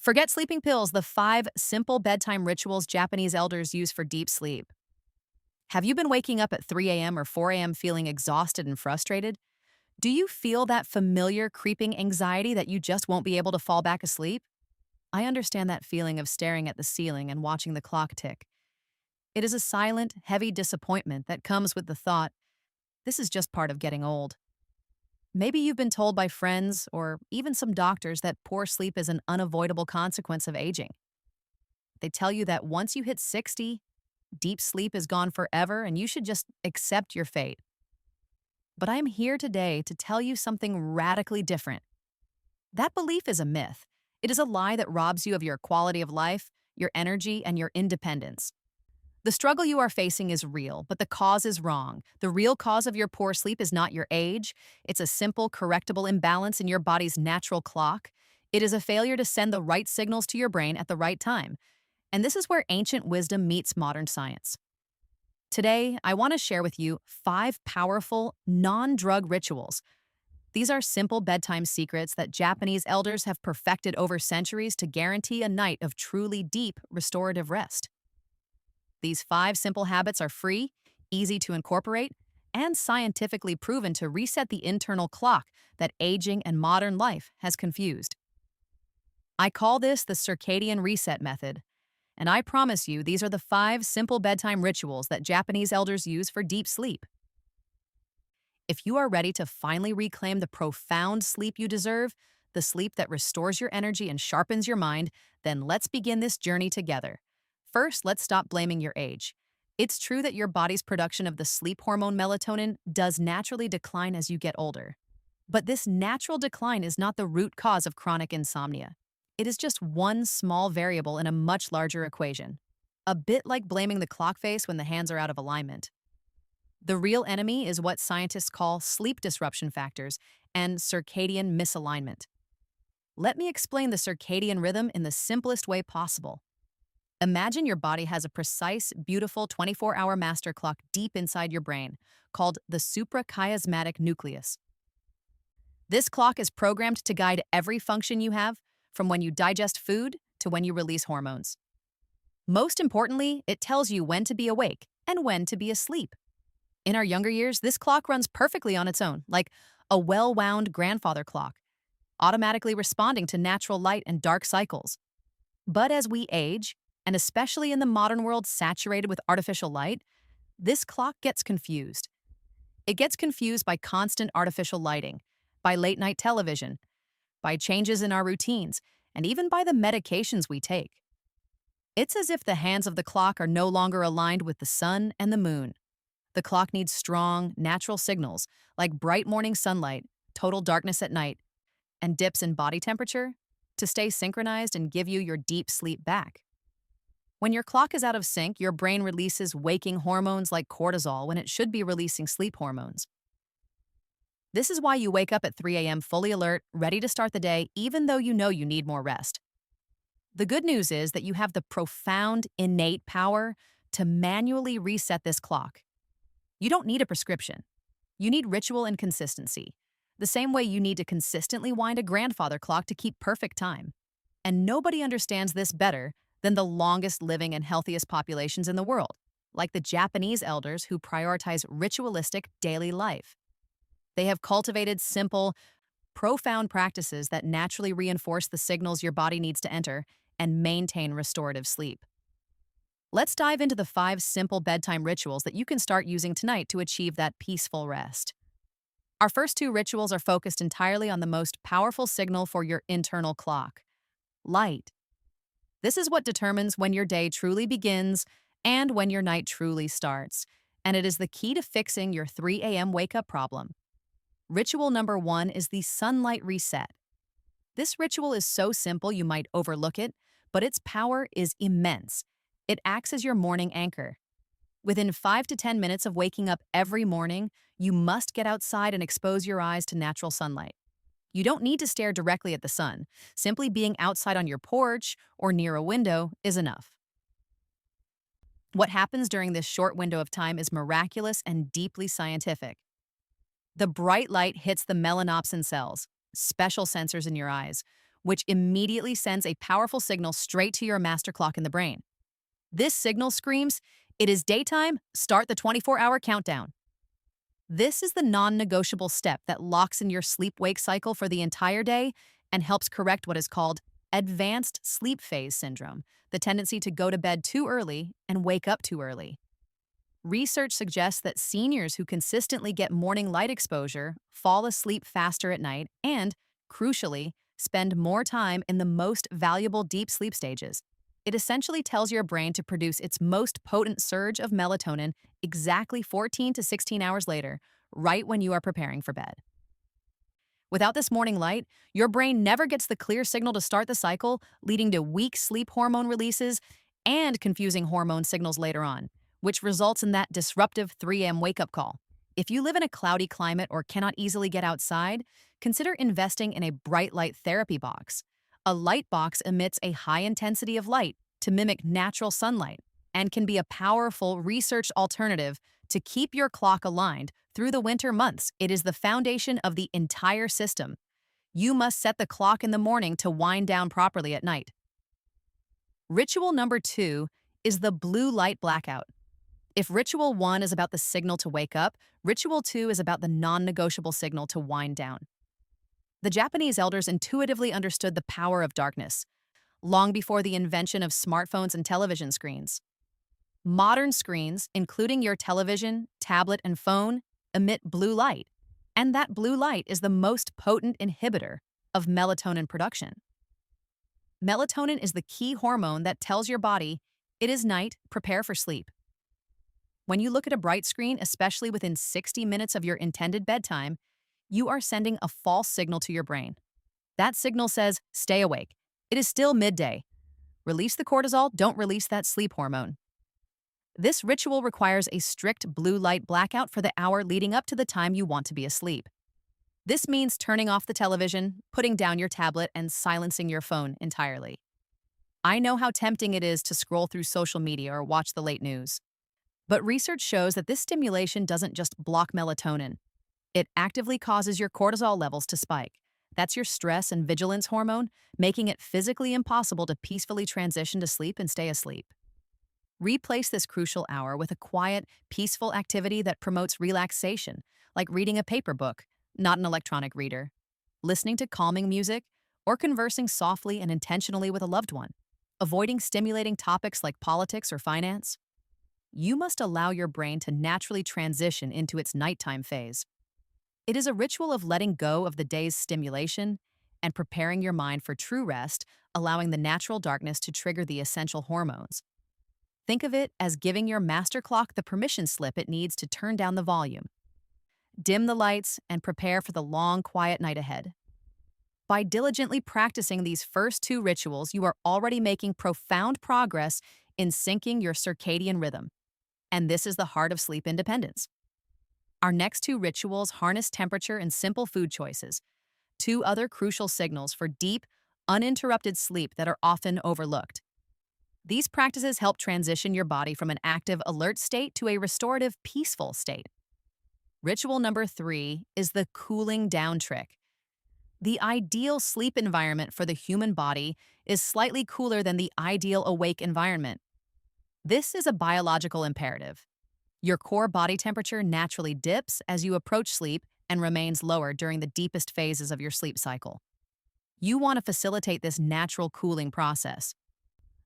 Forget sleeping pills, the 5 simple bedtime rituals Japanese elders use for deep sleep. Have you been waking up at 3 a.m. or 4 a.m. feeling exhausted and frustrated? Do you feel that familiar creeping anxiety that you just won't be able to fall back asleep? I understand that feeling of staring at the ceiling and watching the clock tick. It is a silent, heavy disappointment that comes with the thought, this is just part of getting old. Maybe you've been told by friends or even some doctors that poor sleep is an unavoidable consequence of aging. They tell you that once you hit 60, deep sleep is gone forever and you should just accept your fate. But I am here today to tell you something radically different. That belief is a myth. It is a lie that robs you of your quality of life, your energy, and your independence. The struggle you are facing is real, but the cause is wrong. The real cause of your poor sleep is not your age. It's a simple, correctable imbalance in your body's natural clock. It is a failure to send the right signals to your brain at the right time. And this is where ancient wisdom meets modern science. Today, I want to share with you 5 powerful, non-drug rituals. These are simple bedtime secrets that Japanese elders have perfected over centuries to guarantee a night of truly deep, restorative rest. These 5 simple habits are free, easy to incorporate, and scientifically proven to reset the internal clock that aging and modern life has confused. I call this the Circadian Reset Method, and I promise you these are the 5 simple bedtime rituals that Japanese elders use for deep sleep. If you are ready to finally reclaim the profound sleep you deserve, the sleep that restores your energy and sharpens your mind, then let's begin this journey together. First, let's stop blaming your age. It's true that your body's production of the sleep hormone melatonin does naturally decline as you get older. But this natural decline is not the root cause of chronic insomnia. It is just one small variable in a much larger equation. A bit like blaming the clock face when the hands are out of alignment. The real enemy is what scientists call sleep disruption factors and circadian misalignment. Let me explain the circadian rhythm in the simplest way possible. Imagine your body has a precise, beautiful 24-hour master clock deep inside your brain, called the suprachiasmatic nucleus. This clock is programmed to guide every function you have, from when you digest food to when you release hormones. Most importantly, it tells you when to be awake and when to be asleep. In our younger years, this clock runs perfectly on its own, like a well-wound grandfather clock, automatically responding to natural light and dark cycles. But as we age, and especially in the modern world saturated with artificial light, this clock gets confused. It gets confused by constant artificial lighting, by late-night television, by changes in our routines, and even by the medications we take. It's as if the hands of the clock are no longer aligned with the sun and the moon. The clock needs strong, natural signals, like bright morning sunlight, total darkness at night, and dips in body temperature, to stay synchronized and give you your deep sleep back. When your clock is out of sync, your brain releases waking hormones like cortisol when it should be releasing sleep hormones. This is why you wake up at 3 a.m. fully alert, ready to start the day, even though you know you need more rest. The good news is that you have the profound, innate power to manually reset this clock. You don't need a prescription. You need ritual and consistency, the same way you need to consistently wind a grandfather clock to keep perfect time. And nobody understands this better than the longest living and healthiest populations in the world, like the Japanese elders who prioritize ritualistic daily life. They have cultivated simple, profound practices that naturally reinforce the signals your body needs to enter and maintain restorative sleep. Let's dive into the 5 simple bedtime rituals that you can start using tonight to achieve that peaceful rest. Our first 2 rituals are focused entirely on the most powerful signal for your internal clock: light. This is what determines when your day truly begins and when your night truly starts, and it is the key to fixing your 3 a.m. wake-up problem. Ritual number 1 is the sunlight reset. This ritual is so simple you might overlook it, but its power is immense. It acts as your morning anchor. Within 5 to 10 minutes of waking up every morning, you must get outside and expose your eyes to natural sunlight. You don't need to stare directly at the sun. Simply being outside on your porch or near a window is enough. What happens during this short window of time is miraculous and deeply scientific. The bright light hits the melanopsin cells, special sensors in your eyes, which immediately sends a powerful signal straight to your master clock in the brain. This signal screams, "It is daytime, start the 24-hour countdown." This is the non-negotiable step that locks in your sleep-wake cycle for the entire day and helps correct what is called advanced sleep phase syndrome, the tendency to go to bed too early and wake up too early. Research suggests that seniors who consistently get morning light exposure fall asleep faster at night and, crucially, spend more time in the most valuable deep sleep stages. It essentially tells your brain to produce its most potent surge of melatonin exactly 14 to 16 hours later, right when you are preparing for bed. Without this morning light, your brain never gets the clear signal to start the cycle, leading to weak sleep hormone releases and confusing hormone signals later on, which results in that disruptive 3 a.m. wake-up call. If you live in a cloudy climate or cannot easily get outside, consider investing in a bright light therapy box. A light box emits a high intensity of light to mimic natural sunlight and can be a powerful researched alternative to keep your clock aligned through the winter months. It is the foundation of the entire system. You must set the clock in the morning to wind down properly at night. Ritual number 2 is the blue light blackout. If ritual 1 is about the signal to wake up, ritual 2 is about the non-negotiable signal to wind down. The Japanese elders intuitively understood the power of darkness, long before the invention of smartphones and television screens. Modern screens, including your television, tablet, and phone, emit blue light, and that blue light is the most potent inhibitor of melatonin production. Melatonin is the key hormone that tells your body, "It is night, prepare for sleep." When you look at a bright screen, especially within 60 minutes of your intended bedtime, you are sending a false signal to your brain. That signal says, "Stay awake. It is still midday. Release the cortisol, don't release that sleep hormone." This ritual requires a strict blue light blackout for the hour leading up to the time you want to be asleep. This means turning off the television, putting down your tablet, and silencing your phone entirely. I know how tempting it is to scroll through social media or watch the late news. But research shows that this stimulation doesn't just block melatonin. It actively causes your cortisol levels to spike. That's your stress and vigilance hormone, making it physically impossible to peacefully transition to sleep and stay asleep. Replace this crucial hour with a quiet, peaceful activity that promotes relaxation, like reading a paper book, not an electronic reader, listening to calming music, or conversing softly and intentionally with a loved one, avoiding stimulating topics like politics or finance. You must allow your brain to naturally transition into its nighttime phase. It is a ritual of letting go of the day's stimulation and preparing your mind for true rest, allowing the natural darkness to trigger the essential hormones. Think of it as giving your master clock the permission slip it needs to turn down the volume. Dim the lights and prepare for the long, quiet night ahead. By diligently practicing these first 2 rituals, you are already making profound progress in syncing your circadian rhythm. And this is the heart of sleep independence. Our next 2 rituals harness temperature and simple food choices, 2 other crucial signals for deep, uninterrupted sleep that are often overlooked. These practices help transition your body from an active, alert state to a restorative, peaceful state. Ritual number 3 is the cooling down trick. The ideal sleep environment for the human body is slightly cooler than the ideal awake environment. This is a biological imperative. Your core body temperature naturally dips as you approach sleep and remains lower during the deepest phases of your sleep cycle. You want to facilitate this natural cooling process.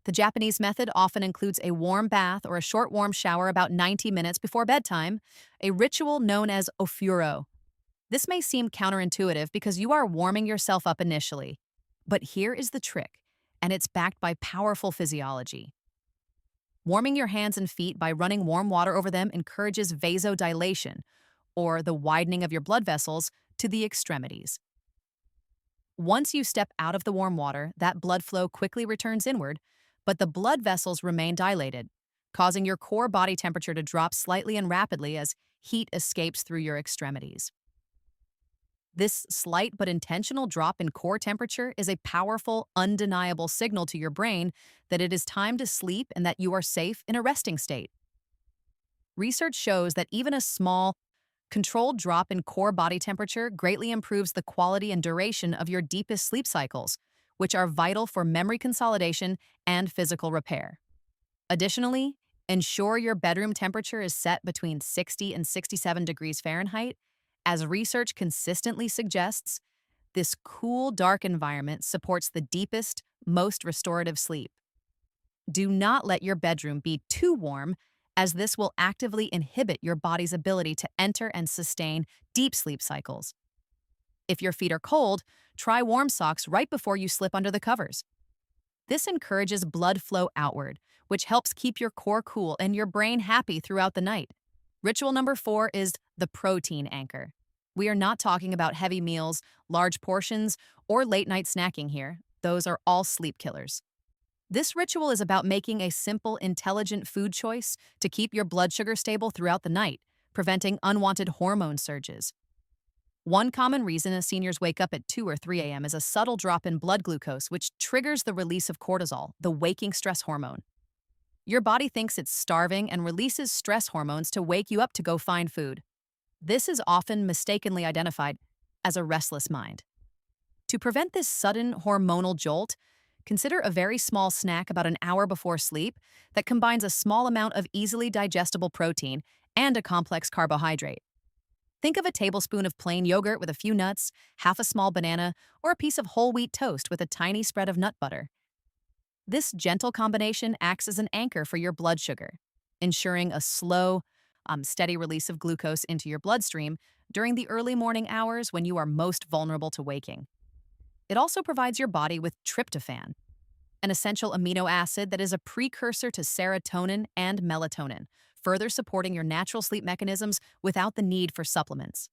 The Japanese method often includes a warm bath or a short warm shower about 90 minutes before bedtime, a ritual known as ofuro. This may seem counterintuitive because you are warming yourself up initially. But here is the trick, and it's backed by powerful physiology. Warming your hands and feet by running warm water over them encourages vasodilation, or the widening of your blood vessels, to the extremities. Once you step out of the warm water, that blood flow quickly returns inward, but the blood vessels remain dilated, causing your core body temperature to drop slightly and rapidly as heat escapes through your extremities. This slight but intentional drop in core temperature is a powerful, undeniable signal to your brain that it is time to sleep and that you are safe in a resting state. Research shows that even a small, controlled drop in core body temperature greatly improves the quality and duration of your deepest sleep cycles, which are vital for memory consolidation and physical repair. Additionally, ensure your bedroom temperature is set between 60 and 67 degrees Fahrenheit. As research consistently suggests, this cool, dark environment supports the deepest, most restorative sleep. Do not let your bedroom be too warm, as this will actively inhibit your body's ability to enter and sustain deep sleep cycles. If your feet are cold, try warm socks right before you slip under the covers. This encourages blood flow outward, which helps keep your core cool and your brain happy throughout the night. Ritual number 4 is the protein anchor. We are not talking about heavy meals, large portions, or late-night snacking here. Those are all sleep killers. This ritual is about making a simple, intelligent food choice to keep your blood sugar stable throughout the night, preventing unwanted hormone surges. One common reason as seniors wake up at 2 or 3 a.m. is a subtle drop in blood glucose, which triggers the release of cortisol, the waking stress hormone. Your body thinks it's starving and releases stress hormones to wake you up to go find food. This is often mistakenly identified as a restless mind. To prevent this sudden hormonal jolt, consider a very small snack about an hour before sleep that combines a small amount of easily digestible protein and a complex carbohydrate. Think of a tablespoon of plain yogurt with a few nuts, half a small banana, or a piece of whole wheat toast with a tiny spread of nut butter. This gentle combination acts as an anchor for your blood sugar, ensuring a slow, steady release of glucose into your bloodstream during the early morning hours when you are most vulnerable to waking. It also provides your body with tryptophan, an essential amino acid that is a precursor to serotonin and melatonin, further supporting your natural sleep mechanisms without the need for supplements.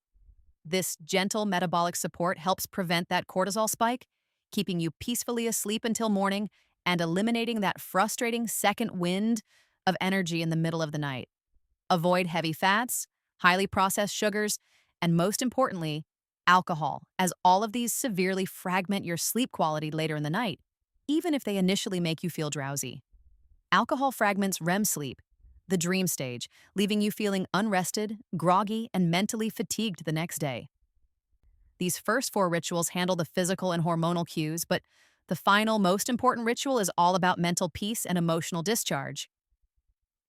This gentle metabolic support helps prevent that cortisol spike, keeping you peacefully asleep until morning and eliminating that frustrating second wind of energy in the middle of the night. Avoid heavy fats, highly processed sugars, and most importantly, alcohol, as all of these severely fragment your sleep quality later in the night, even if they initially make you feel drowsy. Alcohol fragments REM sleep, the dream stage, leaving you feeling unrested, groggy, and mentally fatigued the next day. These first 4 rituals handle the physical and hormonal cues, but the final, most important ritual is all about mental peace and emotional discharge.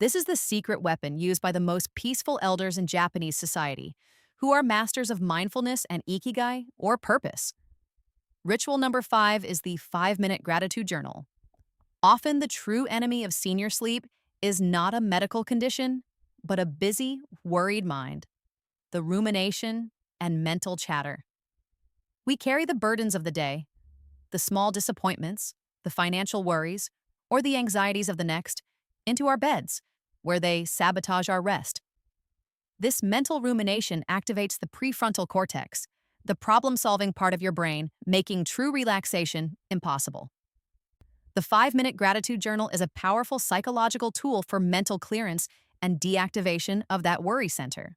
This is the secret weapon used by the most peaceful elders in Japanese society, who are masters of mindfulness and ikigai, or purpose. Ritual number 5 is the 5-minute gratitude journal. Often the true enemy of senior sleep is not a medical condition, but a busy, worried mind, the rumination and mental chatter. We carry the burdens of the day, the small disappointments, the financial worries, or the anxieties of the next, into our beds, where they sabotage our rest. This mental rumination activates the prefrontal cortex, the problem-solving part of your brain, making true relaxation impossible. The 5-minute gratitude journal is a powerful psychological tool for mental clearance and deactivation of that worry center.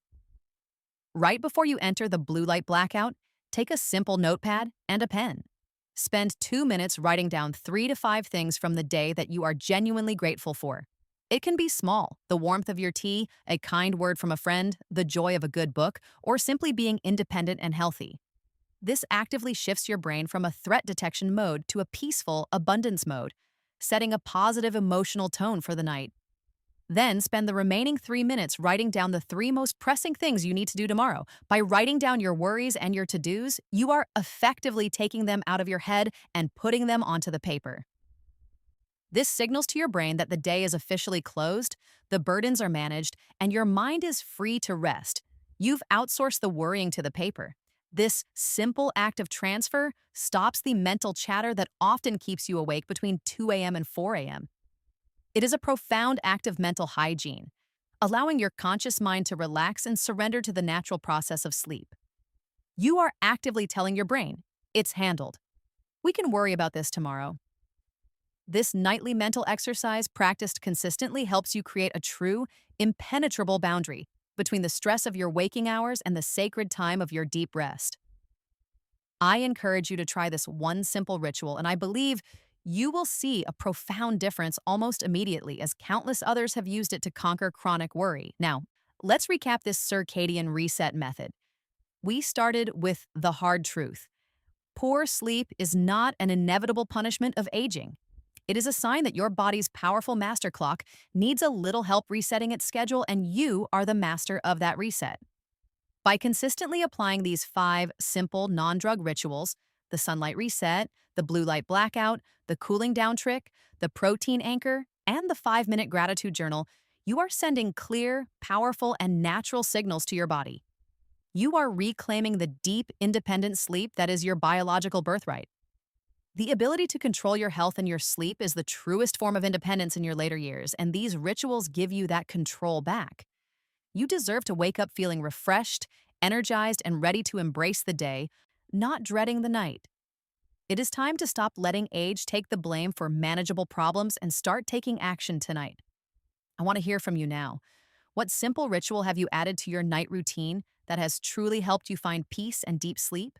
Right before you enter the blue light blackout, take a simple notepad and a pen. Spend 2 minutes writing down 3 to 5 things from the day that you are genuinely grateful for. It can be small, the warmth of your tea, a kind word from a friend, the joy of a good book, or simply being independent and healthy. This actively shifts your brain from a threat detection mode to a peaceful abundance mode, setting a positive emotional tone for the night. Then spend the remaining 3 minutes writing down the 3 most pressing things you need to do tomorrow. By writing down your worries and your to-dos, you are effectively taking them out of your head and putting them onto the paper. This signals to your brain that the day is officially closed, the burdens are managed, and your mind is free to rest. You've outsourced the worrying to the paper. This simple act of transfer stops the mental chatter that often keeps you awake between 2 a.m. and 4 a.m. It is a profound act of mental hygiene, allowing your conscious mind to relax and surrender to the natural process of sleep. You are actively telling your brain, it's handled. We can worry about this tomorrow. This nightly mental exercise practiced consistently helps you create a true, impenetrable boundary between the stress of your waking hours and the sacred time of your deep rest. I encourage you to try this one simple ritual, and I believe you will see a profound difference almost immediately, as countless others have used it to conquer chronic worry. Now, let's recap this circadian reset method. We started with the hard truth. Poor sleep is not an inevitable punishment of aging. It is a sign that your body's powerful master clock needs a little help resetting its schedule, and you are the master of that reset. By consistently applying these 5 simple non-drug rituals, the sunlight reset, the blue light blackout, the cooling down trick, the protein anchor, and the 5-minute gratitude journal, you are sending clear, powerful, and natural signals to your body. You are reclaiming the deep, independent sleep that is your biological birthright. The ability to control your health and your sleep is the truest form of independence in your later years, and these rituals give you that control back. You deserve to wake up feeling refreshed, energized, and ready to embrace the day, not dreading the night. It is time to stop letting age take the blame for manageable problems and start taking action tonight. I want to hear from you now. What simple ritual have you added to your night routine that has truly helped you find peace and deep sleep?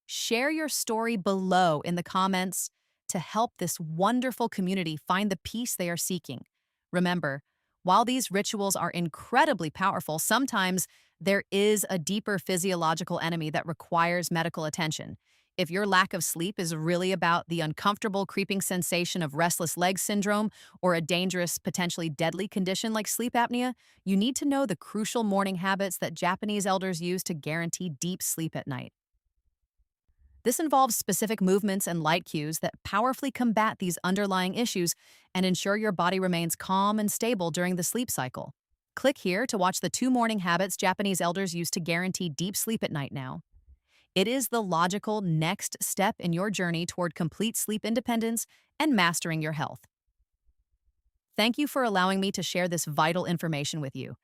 Share your story below in the comments to help this wonderful community find the peace they are seeking. Remember, while these rituals are incredibly powerful, sometimes there is a deeper physiological enemy that requires medical attention. If your lack of sleep is really about the uncomfortable creeping sensation of restless leg syndrome or a dangerous, potentially deadly condition like sleep apnea, you need to know the crucial morning habits that Japanese elders use to guarantee deep sleep at night. This involves specific movements and light cues that powerfully combat these underlying issues and ensure your body remains calm and stable during the sleep cycle. Click here to watch the 2 morning habits Japanese elders use to guarantee deep sleep at night now. It is the logical next step in your journey toward complete sleep independence and mastering your health. Thank you for allowing me to share this vital information with you.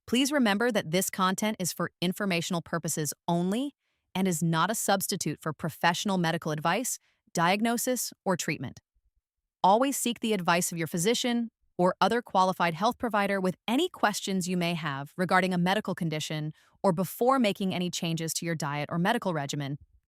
Please remember that this content is for informational purposes only and is not a substitute for professional medical advice, diagnosis, or treatment. Always seek the advice of your physician or other qualified health provider with any questions you may have regarding a medical condition or before making any changes to your diet or medical regimen.